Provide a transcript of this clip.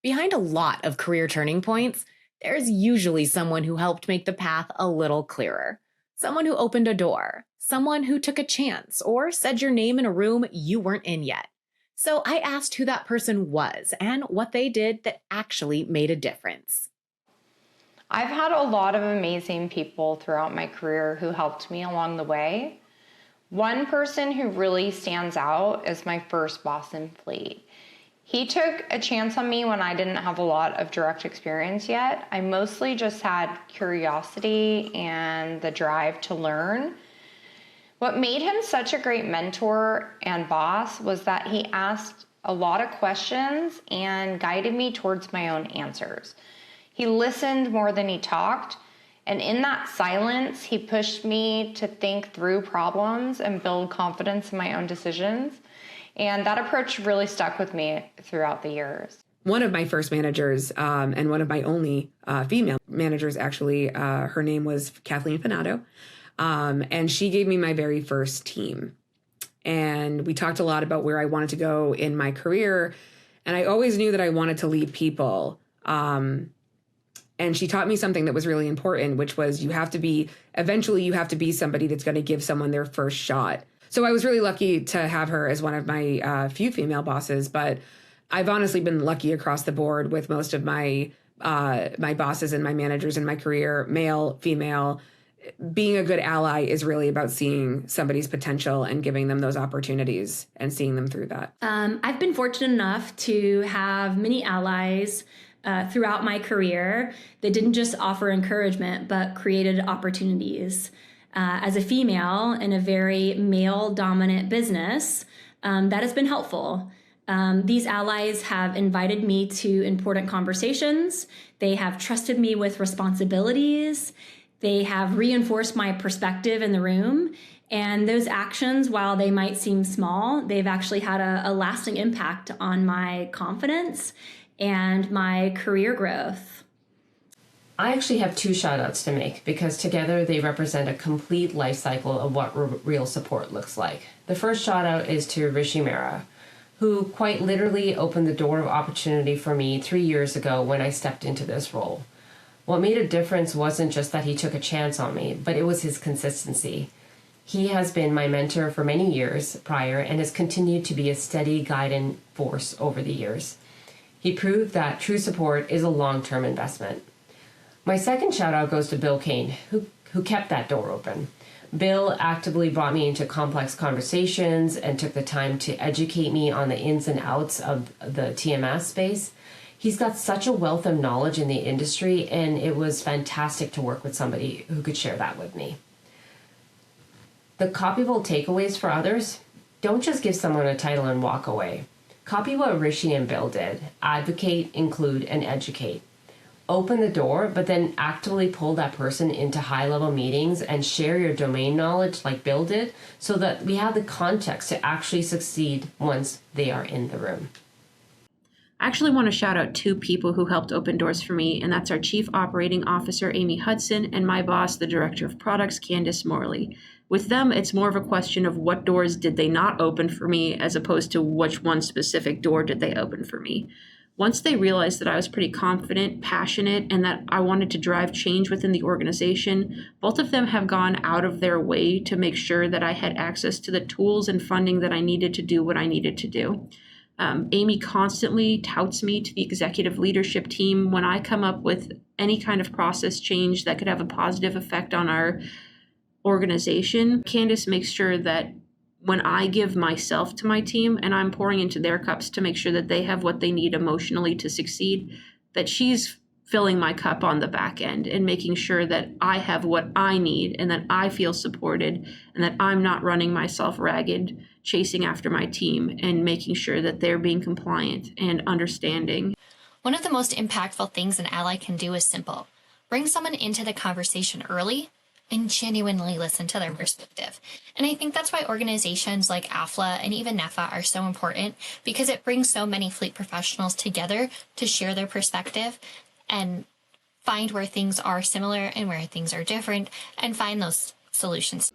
Behind a lot of career turning points, there's usually someone who helped make the path a little clearer. Someone who opened a door, someone who took a chance, or said your name in a room you weren't in yet. So I asked who that person was and what they did that actually made a difference. I've had a lot of amazing people throughout my career who helped me along the way. One person who really stands out is my first boss in Fleet. He took a chance on me when I didn't have a lot of direct experience yet. I mostly just had curiosity and the drive to learn. What made him such a great mentor and boss was that he asked a lot of questions and guided me towards my own answers. He listened more than he talked, and in that silence, he pushed me to think through problems and build confidence in my own decisions. And that approach really stuck with me throughout the years. One of my first managers, and one of my only female managers, actually, her name was Kathleen Panato, and she gave me my very first team. And we talked a lot about where I wanted to go in my career, and I always knew that I wanted to lead people. And she taught me something that was really important, which was eventually you have to be somebody that's going to give someone their first shot. So I was really lucky to have her as one of my few female bosses, but I've honestly been lucky across the board with most of my bosses and my managers in my career, male, female. Being a good ally is really about seeing somebody's potential and giving them those opportunities and seeing them through that. I've been fortunate enough to have many allies throughout my career that didn't just offer encouragement, but created opportunities. As a female in a very male-dominant business, that has been helpful. These allies have invited me to important conversations. They have trusted me with responsibilities. They have reinforced my perspective in the room. And those actions, while they might seem small, they've actually had a lasting impact on my confidence and my career growth. I actually have two shout outs to make because together they represent a complete life cycle of what real support looks like. The first shout out is to Rishi Mehra, who quite literally opened the door of opportunity for me 3 years ago when I stepped into this role. What made a difference wasn't just that he took a chance on me, but it was his consistency. He has been my mentor for many years prior and has continued to be a steady guiding force over the years. He proved that true support is a long-term investment. My second shout out goes to Bill Kane, who kept that door open. Bill actively brought me into complex conversations and took the time to educate me on the ins and outs of the TMS space. He's got such a wealth of knowledge in the industry, and it was fantastic to work with somebody who could share that with me. The copyable takeaways for others: don't just give someone a title and walk away. Copy what Rishi and Bill did. Advocate, include, and educate. Open the door, but then actively pull that person into high-level meetings and share your domain knowledge like Bill did so that we have the context to actually succeed once they are in the room. I actually want to shout out two people who helped open doors for me, and that's our Chief Operating Officer, Amy Hudson, and my boss, the Director of Products, Candice Morley. With them, it's more of a question of what doors did they not open for me as opposed to which one specific door did they open for me. Once they realized that I was pretty confident, passionate, and that I wanted to drive change within the organization, both of them have gone out of their way to make sure that I had access to the tools and funding that I needed to do what I needed to do. Amy constantly touts me to the executive leadership team when I come up with any kind of process change that could have a positive effect on our organization. Candice makes sure that when I give myself to my team and I'm pouring into their cups to make sure that they have what they need emotionally to succeed, that she's filling my cup on the back end and making sure that I have what I need and that I feel supported and that I'm not running myself ragged, chasing after my team and making sure that they're being compliant and understanding. One of the most impactful things an ally can do is simple. Bring someone into the conversation early and genuinely listen to their perspective. And I think that's why organizations like AFLA and even NEFA are so important, because it brings so many fleet professionals together to share their perspective and find where things are similar and where things are different and find those solutions.